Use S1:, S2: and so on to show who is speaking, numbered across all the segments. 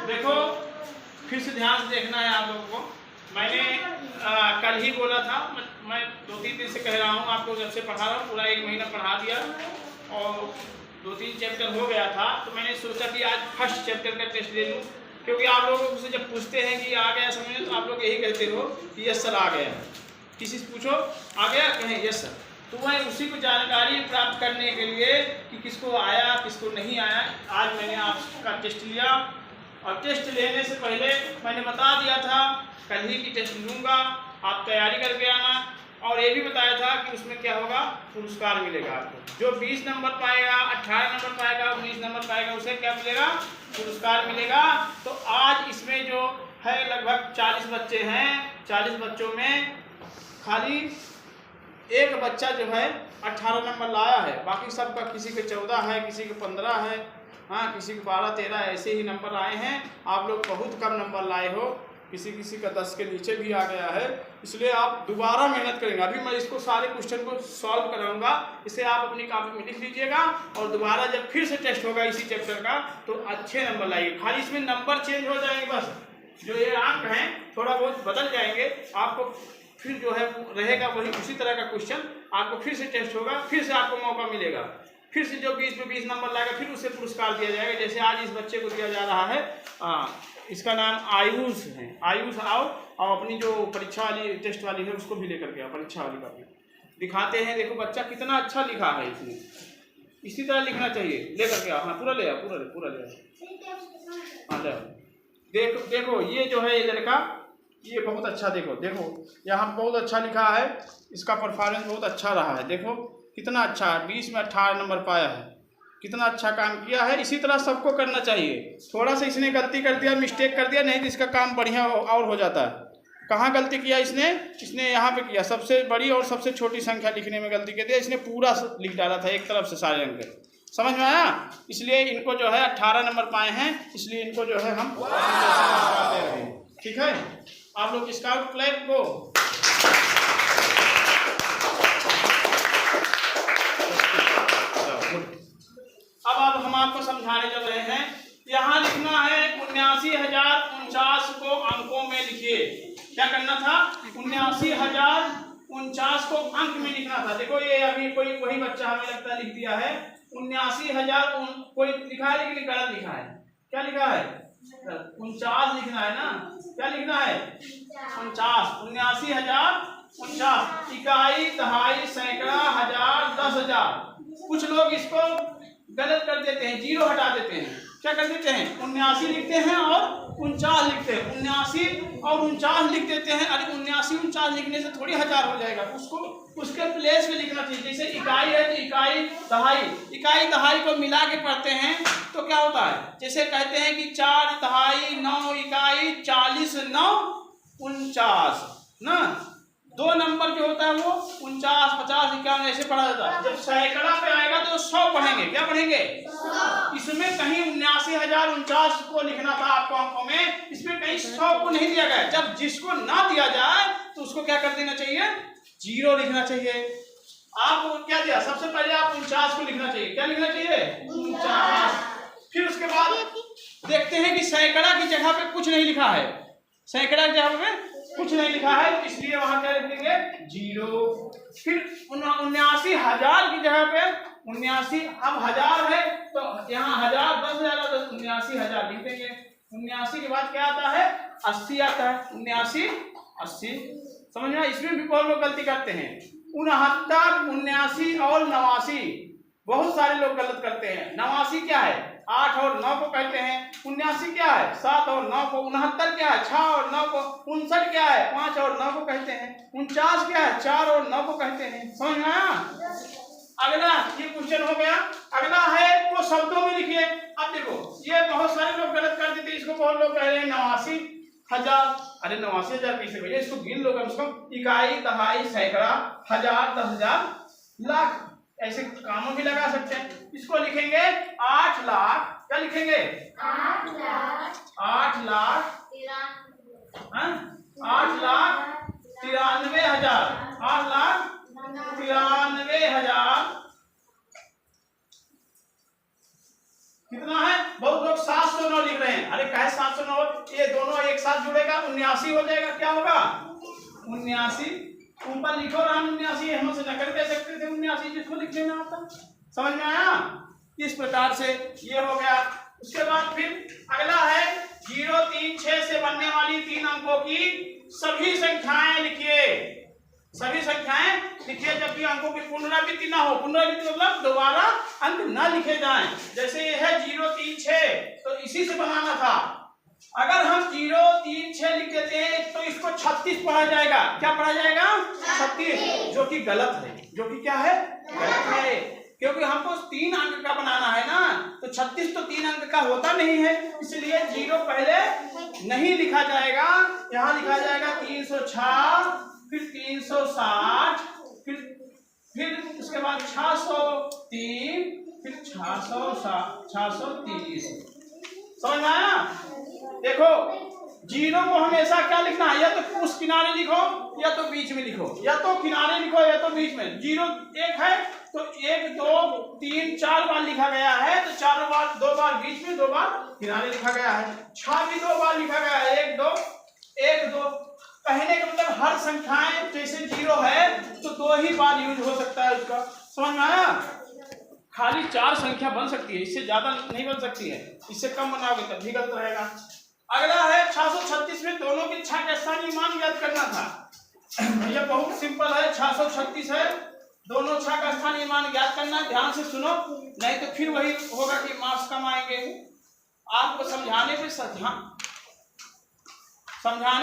S1: देखो फिर से ध्यान से देखना है आप लोगों को। मैंने कल ही बोला था, मैं 2-3 दिन से कह रहा हूँ आपको, जब से पढ़ा रहा हूँ पूरा 1 महीना पढ़ा दिया और 2-3 चैप्टर हो गया था, तो मैंने सोचा कि आज फर्स्ट चैप्टर का टेस्ट ले लूँ, क्योंकि आप लोगों से जब पूछते हैं कि आ गया समझ में, तो आप लोग यही कहते हो कि यस सर आ गया। किसी से पूछो आ गया, कहें यस सर। तो वह उसी को जानकारी प्राप्त करने के लिए कि किसको आया किसको नहीं आया, आज मैंने आपका टेस्ट लिया। और टेस्ट लेने से पहले मैंने बता दिया था कल ही की टेस्ट लूँगा, आप तैयारी करके आना। और ये भी बताया था कि उसमें क्या होगा, पुरस्कार मिलेगा आपको। जो 20 नंबर पाएगा, 18 नंबर पाएगा, 19 नंबर पाएगा, उसे क्या मिलेगा, पुरस्कार मिलेगा। तो आज इसमें जो है लगभग 40 बच्चे हैं, 40 बच्चों में खाली एक बच्चा जो है 18 नंबर लाया है, बाकी सबका किसी के 14 है, किसी के 15 है, हाँ किसी के 12-13 ऐसे ही नंबर आए हैं। आप लोग बहुत कम नंबर लाए हो, किसी का 10 के नीचे भी आ गया है, इसलिए आप दोबारा मेहनत करेंगे। अभी मैं इसको सारे क्वेश्चन को सॉल्व कराऊंगा, इसे आप अपनी कॉपी में लिख लीजिएगा और दोबारा जब फिर से टेस्ट होगा इसी चैप्टर का तो अच्छे नंबर लाइए। खाली इसमें नंबर चेंज हो जाएंगे, बस जो ये अंक हैं थोड़ा बहुत बदल जाएंगे, आपको फिर जो है रहेगा वही उसी तरह का क्वेश्चन। आपको फिर से टेस्ट होगा, फिर से आपको मौका मिलेगा, फिर से जो 20 में 20 नंबर लाएगा फिर उसे पुरस्कार दिया जाएगा। जैसे आज इस बच्चे को दिया जा रहा है, इसका नाम आयुष है। आयुष आओ और अपनी जो परीक्षा वाली टेस्ट वाली है उसको भी लेकर के आओ, परीक्षा वाली कॉपी दिखाते हैं। देखो बच्चा कितना अच्छा लिखा है, इसने इसी तरह लिखना चाहिए, लेकर के आओ। हाँ पूरा ले आओ, पूरा ले आओ, हाँ ले आओ। देखो ये जो है ये लड़का, ये बहुत अच्छा, देखो यहाँ बहुत अच्छा लिखा है, इसका परफॉर्मेंस बहुत अच्छा रहा है। देखो कितना अच्छा है, 20 में 18 नंबर पाया है, कितना अच्छा काम किया है। इसी तरह सबको करना चाहिए। थोड़ा सा इसने गलती कर दिया, मिस्टेक कर दिया, नहीं तो इसका काम बढ़िया और हो जाता है। कहाँ गलती किया इसने यहाँ पे किया, सबसे बड़ी और सबसे छोटी संख्या लिखने में गलती कर दिया। इसने पूरा लिख डाला था एक तरफ से सारे अंक, समझ में आया। इसलिए इनको जो है 18 नंबर पाए हैं, इसलिए इनको जो है हम दे रहे हैं, ठीक है। आप लोग स्काउट फ्लैग को अब हम आपको समझाने चल रहे हैं। यहाँ लिखना है 79,049 को अंकों में लिखिए। क्या करना था, 79,049 को अंक में लिखना था। देखो ये अभी कोई वही बच्चा हमें लगता है लिख दिया है 79,000, कोई लिखा है लेकिन गलत लिखा है। क्या लिखा है, 49 लिखना है ना, क्या लिखना है 49। 79,049 इकाई, दहाई, सैकड़ा, हजार, 10,000। कुछ लोग इसको गलत कर देते हैं, 0 हटा देते हैं। क्या कर देते हैं, 79 लिखते हैं और 49 लिखते हैं, 79 और 49 लिख देते हैं। अरे 79-49 लिखने से थोड़ी 1000 हो जाएगा, उसको उसके प्लेस में लिखना चाहिए। जैसे इकाई है तो इकाई दहाई को मिला के पढ़ते हैं तो क्या होता है, जैसे कहते हैं कि 4 दहाई 9 इकाई 40 9 49 ना। 2 नंबर जो होता है वो 49 50 51 ऐसे पढ़ा जाता है। जब सैकड़ा पे आएगा तो 100 पढ़ेंगे। क्या पढ़ेंगे, इसमें कहीं 79,049 को लिखना था आपको अंकों में, इसमें कहीं 100 को नहीं दिया गया। जब जिसको ना दिया जाए तो उसको क्या कर देना चाहिए, 0 लिखना चाहिए। आपको क्या दिया, सबसे पहले आप 49 को लिखना चाहिए। क्या लिखना चाहिए, 49। फिर उसके बाद देखते हैं कि सैकड़ा की जगह पे कुछ नहीं लिखा है, सैकड़ा की जगह पे कुछ नहीं लिखा है, तो इसलिए वहां क्या लिख देंगे, 0। फिर 79,000 की जगह पे 79, अब 1000 है तो यहाँ 1000 10,000 तो 79,000 लिख देंगे। 79 के बाद क्या आता है, 80 आता है। 79 80, समझ में। इसमें भी बहुत लोग गलती करते हैं, 69 79 और 89 बहुत सारे लोग गलत करते हैं। 89 क्या है, 8 और 9 को कहते हैं। 79 क्या है, 7 और 9 को। 69 क्या है, 6 और 9 को। 59 क्या है, 5 और 9 को कहते हैं। 49 क्या है, 4 और 9 को कहते हैं। समझ में आया। अगला ये क्वेश्चन हो गया। अगला है को शब्दों में लिखिए। अब देखो ये बहुत सारे लोग गलत कर देते, इसको बहुत लोग कह रहे हैं 89,000। अरे 89,000 कैसे भैया, इसको गिन लो कम से कम। इकाई दहाई सैकड़ा हजार 10,000 लाख, ऐसे कामों भी लगा सकते हैं। इसको लिखेंगे 8 लाख। क्या लिखेंगे, 8 लाख 93,000। 8,93,000 कितना है, बहुत लोग 709 लिख रहे हैं। अरे कहे 709, ये दोनों एक साथ जुड़ेगा 79 हो जाएगा। क्या होगा 79, ऊपर लिखो राम 79, हम से नकल कह सकते थे 79, जिसको लिख लेना आता। समझ में आया? इस प्रकार से ये हो गया। उसके बाद फिर अगला है 0, 3, 6 से बनने वाली 3 अंकों की सभी संख्याएं लिखिए। सभी संख्याएं लिखिए जबकि अंकों की पुनरावृत्ति ना हो। पुनरावृत्ति मतलब दोबारा अंक ना लिखे जाएं। जैसे ये है 0, 3, 6, तो इसी से बनाना था। अगर हम 0, 3, 6 लिख देते हैं तो इसको 36 पढ़ा जाएगा। क्या पढ़ा जाएगा? 36, जो कि गलत है। जो कि क्या है? गलत है, क्योंकि हमको 3 अंक का बनाना है ना, तो 36 तो 3 अंक का होता नहीं है, इसलिए 0 पहले नहीं लिखा जाएगा। यहाँ लिखा जाएगा 306, फिर 360, फिर उसके बाद 603, फिर 630। समझ में आया? देखो 0 को हमेशा क्या लिखना है? या तो उस किनारे लिखो या तो बीच में लिखो, या तो किनारे लिखो या तो बीच में। 0 1 है तो 1, 2, 3, 4 बार लिखा गया है, तो 4 बार, 2 बार बीच में, 2 बार किनारे लिखा गया है। 6 भी 2 बार लिखा गया है, 1, 2, 1, 2। कहने का मतलब हर संख्याएं जैसे 0 है तो 2 ही बार यूज हो सकता है उसका। समझ में आया? खाली 4 संख्या बन सकती है, इससे ज्यादा नहीं बन सकती है। इससे कम बनाओगे तब भी गलत रहेगा। अगला है 636 में दोनों की छा का स्थानीय मान ज्ञात करना था। ये बहुत सिंपल है। 636 है, दोनों छा का स्थानीय मान ज्ञात करना। ध्यान से सुनो, नहीं तो फिर वही होगा कि मार्क्स कम आएंगे। आपको समझाने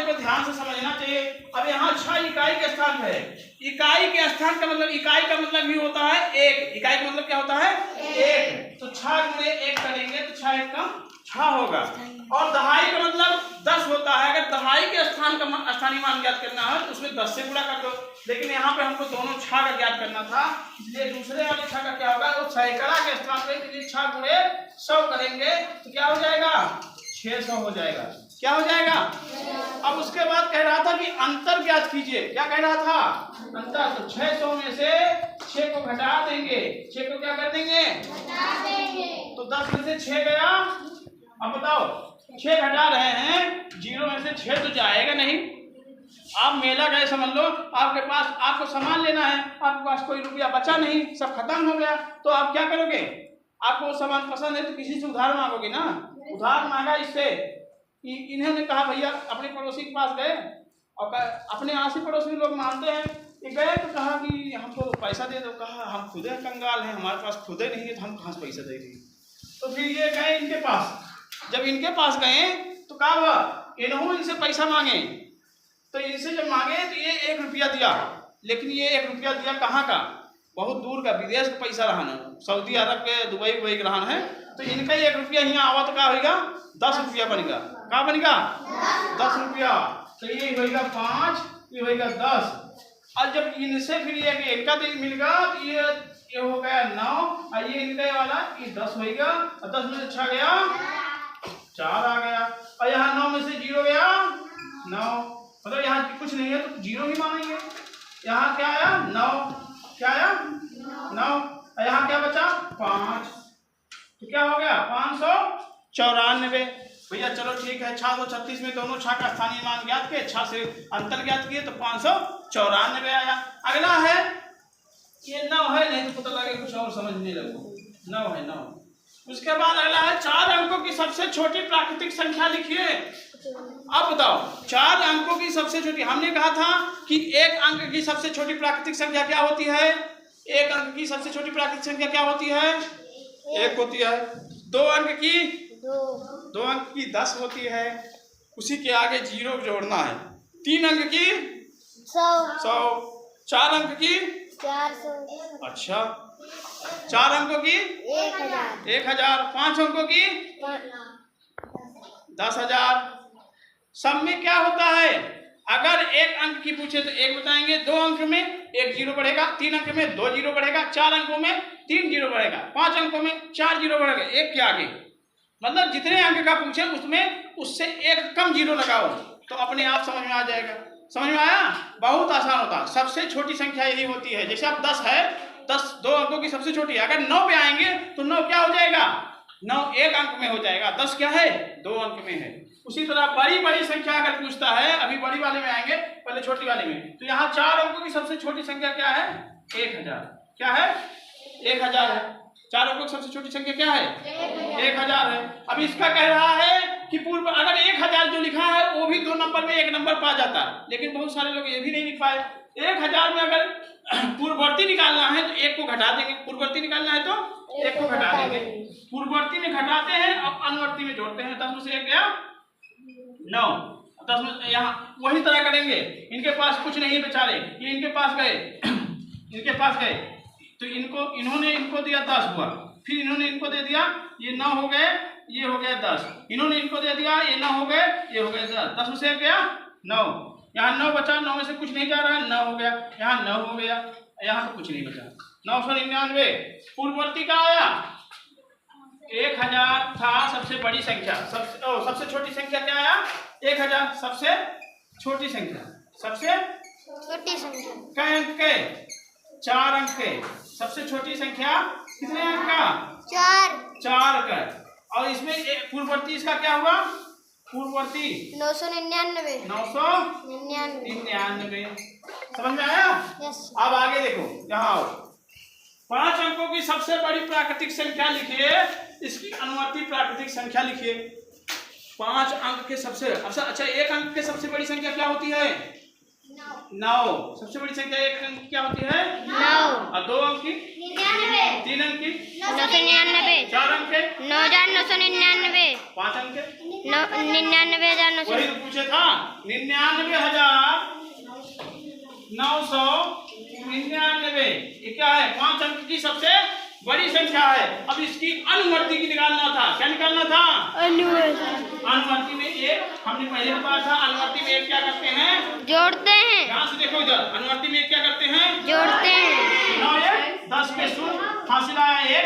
S1: पे ध्यान से समझना चाहिए। अब यहाँ 6 इकाई के स्थान है। इकाई के स्थान का मतलब, इकाई का मतलब भी होता है 1। इकाई का मतलब क्या होता है? 1। तो 6 गुणे 1 करेंगे तो 6 1 का 6 होगा। और दहाई का मतलब 10 होता है। अगर दहाई के स्थान का स्थानीय मान ज्ञात करना है तो उसमें 10 से गुणा कर दो। लेकिन यहाँ पे हमको दोनों 6 का ज्ञात करना था, इसलिए दूसरे वाले 6 का क्या होगा? तो सैकड़ा के स्थान पे 6 गुणे 100 करेंगे तो क्या हो जाएगा? 600 हो जाएगा। क्या हो जाएगा? अब उसके बाद कह रहा था कि अंतर ज्ञात कीजिए। क्या कह रहा था? अंतर। तो 600 में से 6 को घटा देंगे। 6 को क्या कर देंगे? घटा देंगे। तो 10 में से 6 गया। अब बताओ 6 घटा रहे हैं, 0 में से 6 तो जाएगा नहीं। आप मेला गए समझ लो, आपके पास, आपको सामान लेना है, आपके पास कोई रुपया बचा नहीं, सब खत्म हो गया, तो आप क्या करोगे? आपको सामान पसंद है तो किसी से उधार मांगोगे ना। उधार मांगा इससे, इन्होंने कहा भैया, अपने पड़ोसी के पास गए और अपने आसी पड़ोसी लोग मानते हैं, गए तो कहा कि हमको पैसा दे दो। कहा हम खुद कंगाल हैं, हमारे पास खुद नहीं है, तो हम कहाँ से पैसा देंगे। तो फिर ये गए इनके पास। जब इनके पास गए तो कहा हुआ, इन्होंने इनसे पैसा मांगे। तो इनसे जब मांगे तो ये 1 रुपया दिया। लेकिन ये 1 रुपया दिया कहाँ का? बहुत दूर का, विदेश का पैसा रहा ना, सऊदी अरब के, दुबई वही रहा है। तो इनका 1 रुपया यहाँ आवा तो क्या होगा? 10 रुपया बनेगा। क्या बनेगा? 10 रुपया। तो ये होगा 5, ये होगा 10। और जब इनसे फिर ये इनका तो मिल गया, तो ये हो गया 9, और ये इनका वाला ये 10 होगा। और 10 में से 6 गया, 4 आ गया। और यहाँ 9 में से 0 गया, 9। मतलब यहाँ कुछ नहीं है तो 0 ही मानेंगे। यहाँ क्या आया? 9। क्या आया? 9। और यहाँ क्या बचा? 5। तो क्या हो गया? 594। भैया चलो ठीक है, 636 में दोनों 6 का स्थानीय मान ज्ञात किए, 6 से अंतर ज्ञात किए तो 594 आया। अगला है ये 9 है, नहीं तो पता लगे कुछ और समझने लगो। 9 है, 9। उसके बाद अगला है 4 अंकों की सबसे छोटी प्राकृतिक संख्या लिखिए। अब बताओ 4 अंकों की सबसे छोटी, हमने कहा था कि 1 अंक की सबसे छोटी प्राकृतिक संख्या क्या होती है? 1 अंक की सबसे छोटी प्राकृतिक संख्या क्या होती है? 1 होती है। 2 अंक की 2 अंक की 10 होती है। उसी के आगे 0 जोड़ना है। 3 अंक की 100। 4 अंक की
S2: 400।
S1: अच्छा, 4 अंकों की 1000। 5 अंकों की 10,000। सब में क्या होता है? अगर 1 अंक की पूछे तो 1 बताएंगे, 2 अंक में 1 0 बढ़ेगा, 3 अंक में 2 0 बढ़ेगा, 4 अंकों में 3 0 बढ़ेगा, 5 अंकों में 4 0 बढ़ेगा, 1 के आगे। मतलब जितने अंक का पूछे उसमें उससे 1 कम 0 लगाओ तो अपने आप समझ में आ जाएगा। समझ में आया? बहुत आसान होता है। सबसे छोटी संख्या यही होती है। जैसे अब 10 है, 10 2 अंकों की सबसे छोटी है। अगर 9 पे आएंगे तो 9 क्या हो जाएगा? 9 एक अंक में हो जाएगा, 10 क्या है 2 अंक में है। उसी तरह बड़ी बड़ी संख्या अगर पूछता है, अभी बड़ी वाले में आएंगे, पहले छोटी वाले में, तो यहाँ 4 अंकों की सबसे छोटी संख्या क्या है 1000। क्या है 1000 है। 4 अंकों की सबसे छोटी संख्या क्या है 1000 है। अब इसका कह रहा है कि पूर्व अगर 1000 जो लिखा है वो भी 2 नंबर में 1 नंबर पा जाता है, लेकिन बहुत सारे लोग ये भी नहीं लिख पाए। 1000 में अगर पूर्ववर्ती निकालना है तो 1 को घटा देंगे, पूर्ववर्ती निकालना है तो 1 को घटा देंगे। पूर्ववर्ती में घटाते हैं और अनुवर्ती में जोड़ते हैं। 10 में से 1 गया 9, 10 में यहाँ वही तरह करेंगे। इनके पास कुछ नहीं बेचारे, ये इनके पास गए इनके पास गए तो इन्होंने इनको दिया 10 हुआ, फिर इन्होंने इनको दे दिया, ये 9 हो गए, ये हो गया 10, इन्होंने इनको दे दिया, ये 9 हो गए, ये हो गए 10। 10 में से 1 गया 9, यहाँ 9 बचा, 9 में से कुछ नहीं जा रहा है, 9 हो गया, यहाँ 9 हो गया, यहाँ तो कुछ नहीं बचा। 999 पूर्ववर्ती का आया 1000 था सबसे बड़ी संख्या, सबसे छोटी संख्या क्या आया 1000, सबसे छोटी संख्या, सबसे
S2: छोटी संख्या
S1: कई अंक के 4 अंक के, सबसे छोटी संख्या कितने अंक का 4 का। और इसमें पूर्ववर्ती इसका क्या हुआ पूर्ववर्ती
S2: 999
S1: समझ में आया।
S2: यस।
S1: अब आगे देखो, यहाँ आओ, 5 अंकों की सबसे बड़ी प्राकृतिक संख्या लिखिए, इसकी अनुवर्ती प्राकृतिक संख्या लिखिए। 5 अंक के सबसे अच्छा 1 अंक के सबसे बड़ी संख्या क्या होती है 9। सबसे बड़ी संख्या 1 अंक की क्या होती है
S2: 9
S1: और 2 अंक की 3 अंक की
S2: 999
S1: 4 अंक के
S2: 9999
S1: 5 अंक के
S2: 99,999
S1: वही तो पूछे था 99,999। ये क्या है 5 अंक की सबसे बड़ी संख्या है। अब इसकी अनुवर्ती की निकालना था, क्या निकालना था अनुवर्ती में 1, हमने पहले बताया था अनुवर्ती में 1 क्या करते हैं
S2: जोड़ते हैं।
S1: ध्यान से देखो इधर, अनुवर्ती में 1 क्या करते हैं
S2: जोड़ते हैं।
S1: 9 1 10 के शून्य हासिल आया 1।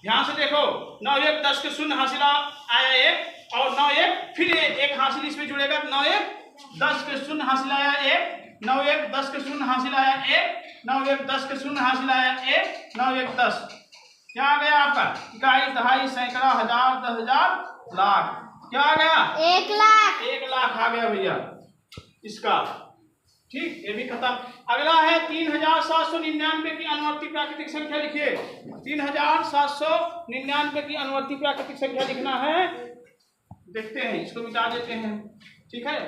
S1: ध्यान से देखो 9 1 10 के शून्य हासिल आया 1 और 9 1 फिर 1 हासिल इसमें जुड़ेगा। 9 1 10 के शून्य हासिल आया 1, 9 1 10 के शून्य हासिल आया 1, 9 1 10 के शून्य हासिल आया 1, 9 1 10 क्या आ गया आपका इकाई दहाई सैकड़ा हजार 10,000 लाख। क्या आ गया
S2: 1 लाख
S1: 1 लाख आ गया भैया इसका। ठीक, ये भी खत्म। अगला है 3799 की अनुवर्ती प्राकृतिक संख्या लिखिए। 3799 की अनुवर्ती प्राकृतिक संख्या लिखना है। देखते हैं, इसको मिटा देते हैं, ठीक है,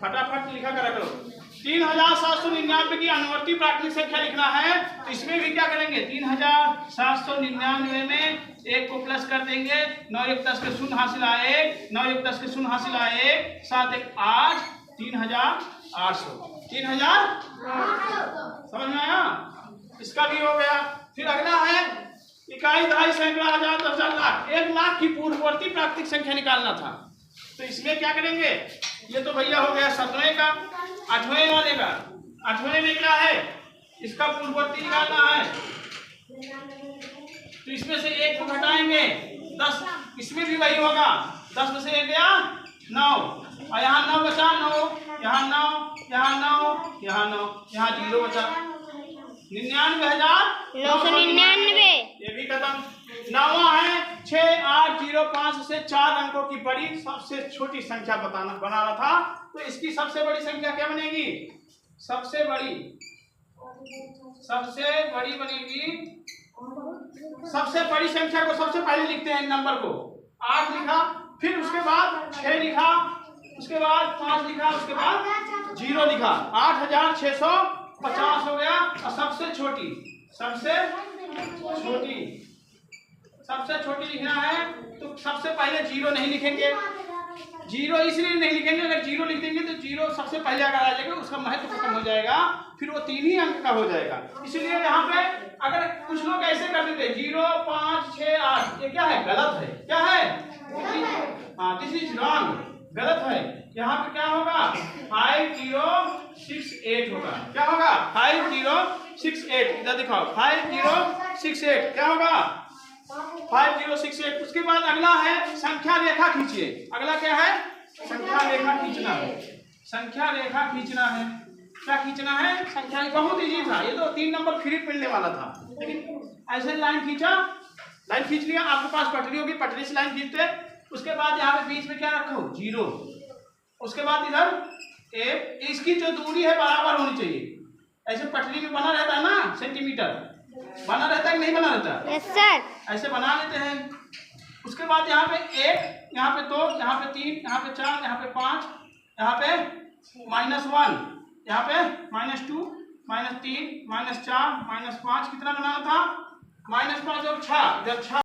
S1: फटाफट लिखा कर रख लो। 3799 की अनुवर्ती प्राकृतिक संख्या लिखना है, तो इसमें भी क्या करेंगे 3799 में 1 को प्लस कर देंगे। 9 1 10 के शून्य हासिल आए 1, 9 1 10 के शून्य हासिल आए 1, 7 1 8, 3800 3800 समझ में आया। इसका भी हो गया। फिर अगला है इकाई दहाई सैकड़ा हजार 10,000 लाख। 1 लाख की पूर्ववर्ती प्राकृतिक संख्या निकालना था, तो इसमें क्या करेंगे, ये तो भैया हो गया 7वें का, 8वें वाले का। 8वें में क्या है इसका पूर्ववर्ती निकालना है, तो इसमें से 1 को घटाएंगे 10, इसमें भी वही होगा। 10 में से 1 गया 9 और यहाँ 9 बचा, 9 यहाँ 9 यहाँ 9 यहाँ 9 यहाँ 0 बचा, 99,999। ये भी खत्म। 9वां है 6805 से 4 अंकों की बड़ी सबसे छोटी संख्या बनाना था, तो इसकी सबसे बड़ी संख्या क्या बनेगी सबसे बड़ी बनेगी। सबसे बड़ी संख्या को सबसे पहले लिखते हैं, नंबर को 8 लिखा, फिर उसके बाद 6 लिखा, उसके बाद 5 लिखा, उसके बाद 0 लिखा, 8650 हो गया। और सबसे छोटी लिखना है, तो सबसे पहले 0 नहीं लिखेंगे। 0 इसलिए नहीं लिखेंगे, अगर 0 लिख देंगे तो 0 सबसे पहले अगर आ जाएगा उसका महत्व खत्म हो जाएगा, फिर वो 3 ही अंक का हो जाएगा। इसलिए यहाँ पे अगर कुछ लोग ऐसे कर देते 0 5 6 8, ये क्या है गलत है, क्या है दिस इज रॉन्ग, गलत है। यहाँ पे क्या होगा 5068 होगा। क्या होगा 5068, इधर दिखाओ 5068 क्या होगा 5068। उसके बाद अगला है संख्या रेखा खींचिए। अगला क्या है संख्या रेखा खींचना है। संख्या रेखा खींचना है, क्या खींचना है संख्या, बहुत इजी था ये तो 3 नंबर फ्री मिलने वाला था, लेकिन ऐसे लाइन खींचा लाइन खींच लिया, आपके पास पटरी होगी, पटरी से लाइन खींचते, उसके बाद यहाँ पे बीच में क्या रखो 0, उसके बाद इधर एक, इसकी जो दूरी है बराबर होनी चाहिए। ऐसे पटरी में बना रहता है ना सेंटीमीटर, बना रहता है कि नहीं बना रहता?
S2: Yes sir.
S1: ऐसे बना लेते हैं। उसके बाद यहाँ पे 1, यहाँ पे 2, यहाँ पे 3, यहाँ पे 4, यहाँ पे 5, यहाँ पे -1, यहाँ पे -2, -3, -4, -5, कितना बनाना था? -5 और 6, जब 6